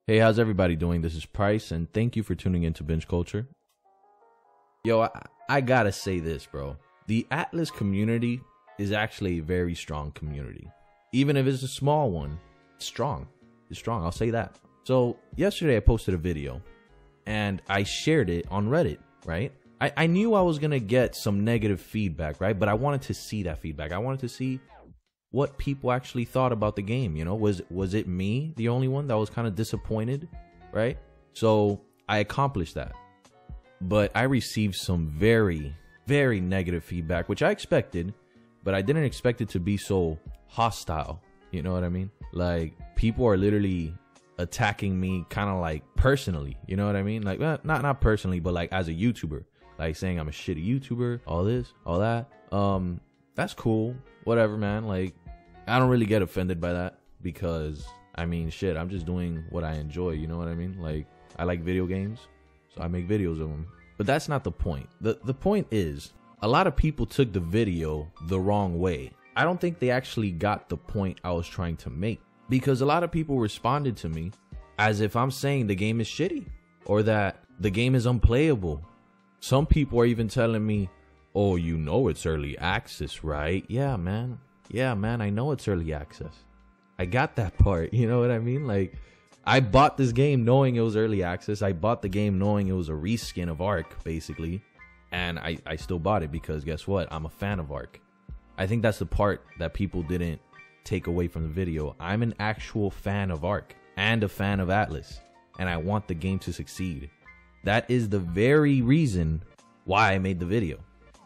Hey, how's everybody doing? This is Price, and thank you for tuning into Binge Culture. Yo, I gotta say this, bro. The Atlas community is actually a very strong community. Even if it's a small one, it's strong. It's strong, I'll say that. So, yesterday I posted a video, and I shared it on Reddit, right? I knew I was gonna get some negative feedback, right? But I wanted to see that feedback. I wanted to see what people actually thought about the game. You know, was it me, the only one that was kind of disappointed, right? So I accomplished that, but I received some very, very negative feedback, which I expected, but I didn't expect it to be so hostile. You know what I mean? Like, people are literally attacking me kind of like personally, you know what I mean? Like, not personally, but like as a YouTuber, like saying I'm a shitty YouTuber, all this, all that. That's cool, whatever, man. Like, I don't really get offended by that, because I mean, shit, I'm just doing what I enjoy, you know what I mean? Like, I like video games, so I make videos of them. But that's not the point. The point is, a lot of people took the video the wrong way. I don't think they actually got the point I was trying to make, because a lot of people responded to me as if I'm saying the game is shitty or that the game is unplayable. Some people are even telling me, oh, you know it's early access, right? Yeah, man. Yeah, man, I know it's early access. I got that part, you know what I mean? Like, I bought this game knowing it was early access. I bought the game knowing it was a reskin of Ark, basically. And I still bought it because guess what? I'm a fan of Ark. I think that's the part that people didn't take away from the video. I'm an actual fan of Ark and a fan of Atlas, and I want the game to succeed. That is the very reason why I made the video.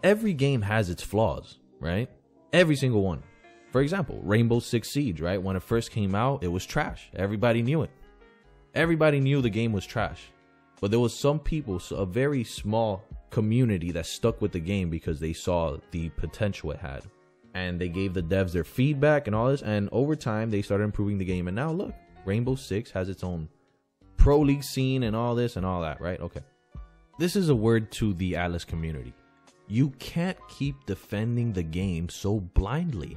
Every game has its flaws, right? Every single one. For example, Rainbow Six Siege, right? When it first came out, it was trash. Everybody knew it. Everybody knew the game was trash. But there was some people, a very small community that stuck with the game because they saw the potential it had. And they gave the devs their feedback and all this. And over time, they started improving the game. And now look, Rainbow Six has its own pro league scene and all this and all that, right? Okay. This is a word to the Atlas community. You can't keep defending the game so blindly.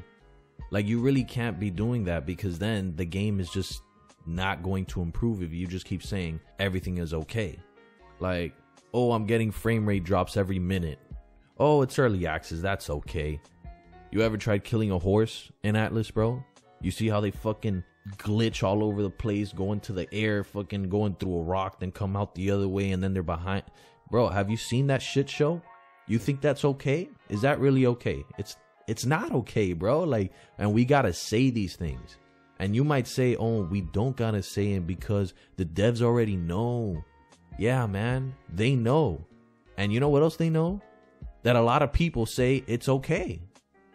Like, you really can't be doing that, because then the game is just not going to improve if you just keep saying everything is okay. Like, oh, I'm getting frame rate drops every minute. Oh, it's early access, that's okay. You ever tried killing a horse in Atlas, bro? You see how they fucking glitch all over the place, go into the air, fucking going through a rock, then come out the other way, and then they're behind. Bro, have you seen that shit show? You think that's okay? Is that really okay? It's not okay, bro. Like, and we gotta say these things. And you might say, oh, we don't gotta say it because the devs already know. Yeah, man, they know. And you know what else they know? That a lot of people say it's okay.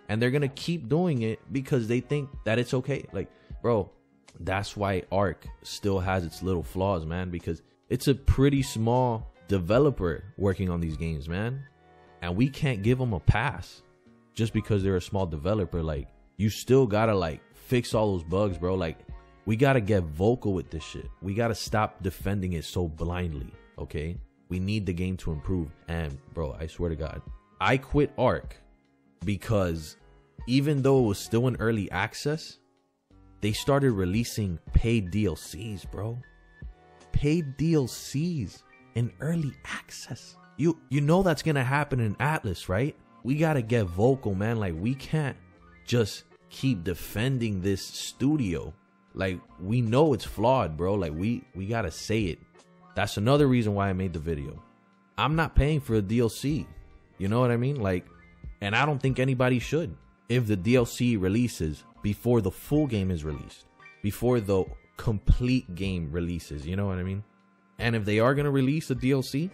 And they're gonna keep doing it because they think that it's okay. Like, bro, that's why Ark still has its little flaws, man, because it's a pretty small developer working on these games, man. And we can't give them a pass just because they're a small developer. Like, you still gotta like fix all those bugs, bro. Like, we gotta get vocal with this shit. We gotta stop defending it so blindly, okay? We need the game to improve. And bro, I swear to God, I quit Ark because even though it was still in early access, they started releasing paid DLCs, bro. Paid DLCs in early access. You know that's gonna happen in Atlas, right? We gotta get vocal, man. Like, we can't just keep defending this studio. Like, we know it's flawed, bro. Like, we gotta say it. That's another reason why I made the video. I'm not paying for a DLC. You know what I mean? Like, and I don't think anybody should. If the DLC releases before the full game is released, before the complete game releases, you know what I mean? And if they are gonna release a DLC,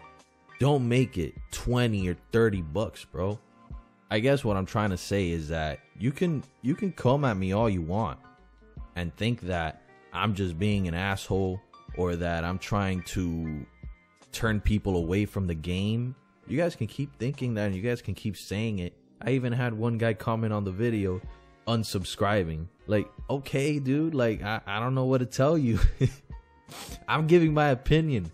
don't make it 20 or 30 bucks, bro. I guess what I'm trying to say is that you can come at me all you want and think that I'm just being an asshole or that I'm trying to turn people away from the game. You guys can keep thinking that and you guys can keep saying it. I even had one guy comment on the video unsubscribing. Like, okay, dude, like, I don't know what to tell you. I'm giving my opinion.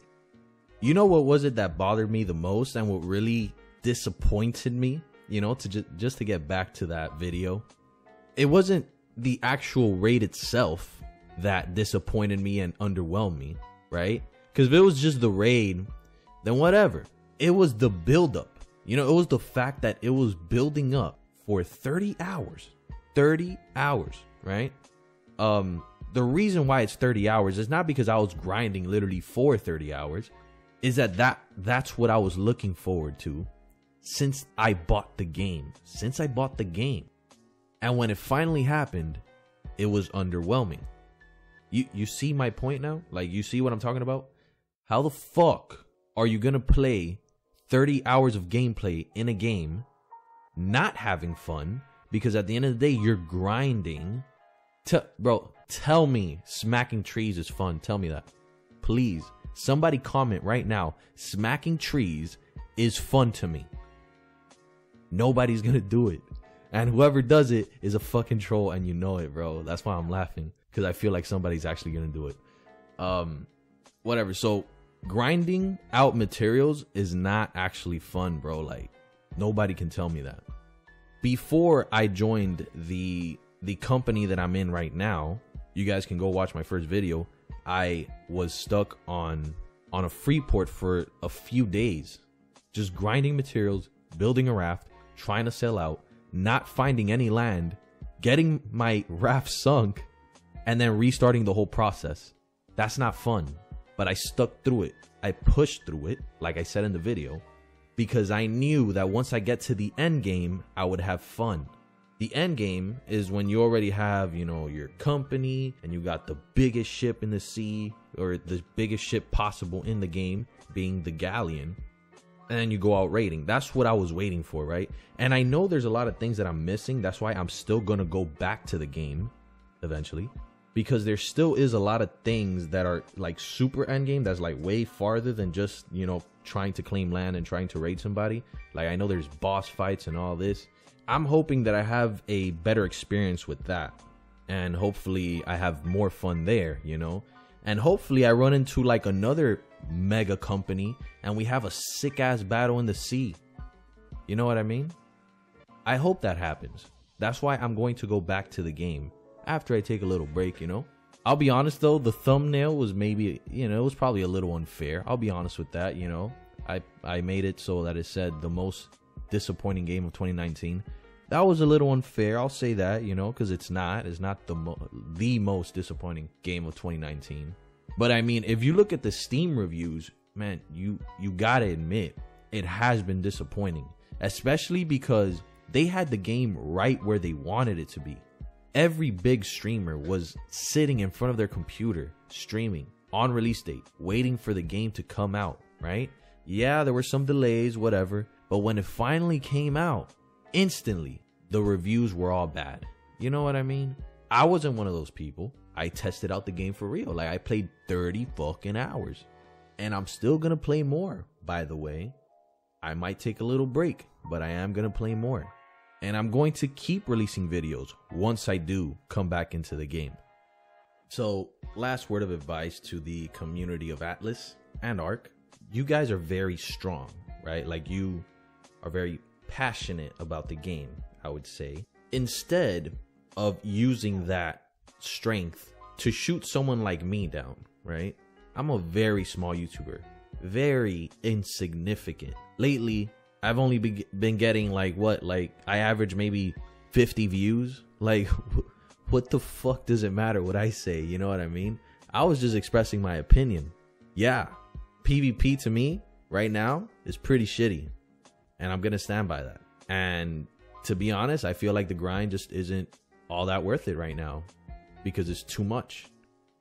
You know what was it that bothered me the most and what really disappointed me, you know, to just to get back to that video? It wasn't the actual raid itself that disappointed me and underwhelmed me. right? Because if it was just the raid, then whatever. It was the buildup. You know, it was the fact that it was building up for 30 hours. 30 hours, right? The reason why it's 30 hours is not because I was grinding literally for 30 hours. Is that's what I was looking forward to since I bought the game. Since I bought the game. And when it finally happened, it was underwhelming. You see my point now? Like, you see what I'm talking about? How the fuck are you gonna play 30 hours of gameplay in a game, not having fun, because at the end of the day, you're grinding? Bro, tell me smacking trees is fun. Tell me that. Please. Somebody comment right now. Smacking trees is fun to me. Nobody's gonna do it. And whoever does it is a fucking troll, and you know it, bro. That's why I'm laughing, because I feel like somebody's actually gonna do it. Whatever. So grinding out materials is not actually fun, bro. Like, nobody can tell me that. Before I joined the company that I'm in right now, you guys can go watch my first video. I was stuck on a free port for a few days, just grinding materials, building a raft, trying to sell out, not finding any land, getting my raft sunk, and then restarting the whole process. That's not fun, but I stuck through it. I pushed through it, like I said in the video, because I knew that once I get to the end game, I would have fun. The end game is when you already have, you know, your company, and you got the biggest ship in the sea, or the biggest ship possible in the game, being the galleon, and then you go out raiding. That's what I was waiting for, right? And I know there's a lot of things that I'm missing. That's why I'm still gonna go back to the game eventually, because there still is a lot of things that are like super end game, that's like way farther than just, you know, trying to claim land and trying to raid somebody. Like, I know there's boss fights and all this. I'm hoping that I have a better experience with that, and hopefully I have more fun there, you know, and hopefully I run into like another mega company and we have a sick ass battle in the sea. You know what I mean? I hope that happens. That's why I'm going to go back to the game after I take a little break, you know. I'll be honest though, the thumbnail was maybe, you know, it was probably a little unfair. I'll be honest with that, you know. I made it so that it said the most disappointing game of 2019. That was a little unfair, I'll say that, you know, because it's not the most disappointing game of 2019. But I mean, if you look at the Steam reviews, man, you gotta admit it has been disappointing, especially because they had the game right where they wanted it to be. Every big streamer was sitting in front of their computer streaming on release date, waiting for the game to come out, right? Yeah, there were some delays, whatever, but when it finally came out, instantly the reviews were all bad. You know what I mean? I wasn't one of those people. I tested out the game for real. Like, I played 30 fucking hours, and I'm still gonna play more. By the way, I might take a little break, but I am gonna play more, and I'm going to keep releasing videos once I do come back into the game. So, last word of advice to the community of Atlas and Ark. You guys are very strong, right? Like, you are very passionate about the game, I would say. Instead of using that strength to shoot someone like me down, right? I'm a very small YouTuber, very insignificant. Lately, I've only been getting like I average maybe 50 views. Like, what the fuck does it matter what I say? You know what I mean? I was just expressing my opinion. Yeah, PvP to me right now is pretty shitty, and I'm gonna stand by that. And to be honest, I feel like the grind just isn't all that worth it right now, because it's too much.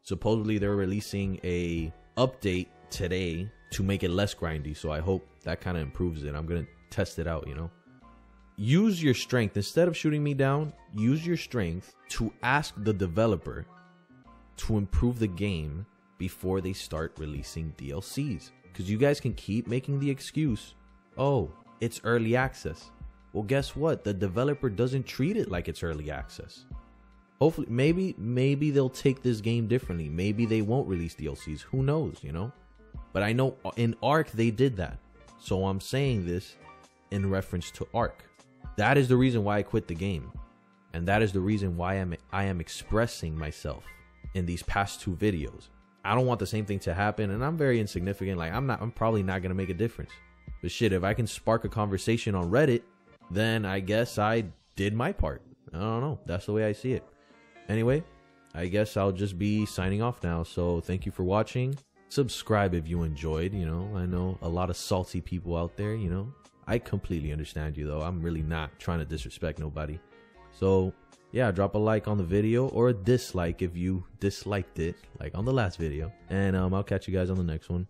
Supposedly they're releasing a update today to make it less grindy, so I hope that kind of improves it. I'm gonna test it out, you know. Use your strength. Instead of shooting me down, use your strength to ask the developer to improve the game before they start releasing DLCs. Because you guys can keep making the excuse, oh, it's early access. Well, guess what? The developer doesn't treat it like it's early access. Hopefully, maybe they'll take this game differently. Maybe they won't release DLCs. Who knows, you know? But I know in Ark they did that. So I'm saying this in reference to Ark. That is the reason why I quit the game. And that is the reason why I am expressing myself in these past two videos. I don't want the same thing to happen, and I'm very insignificant. Like, I'm probably not gonna make a difference. But shit, if I can spark a conversation on Reddit, then I guess I did my part. I don't know. That's the way I see it. Anyway, I guess I'll just be signing off now. So thank you for watching. Subscribe if you enjoyed. You know, I know a lot of salty people out there, you know. I completely understand you, though. I'm really not trying to disrespect nobody. So yeah, drop a like on the video, or a dislike if you disliked it, like on the last video. And I'll catch you guys on the next one.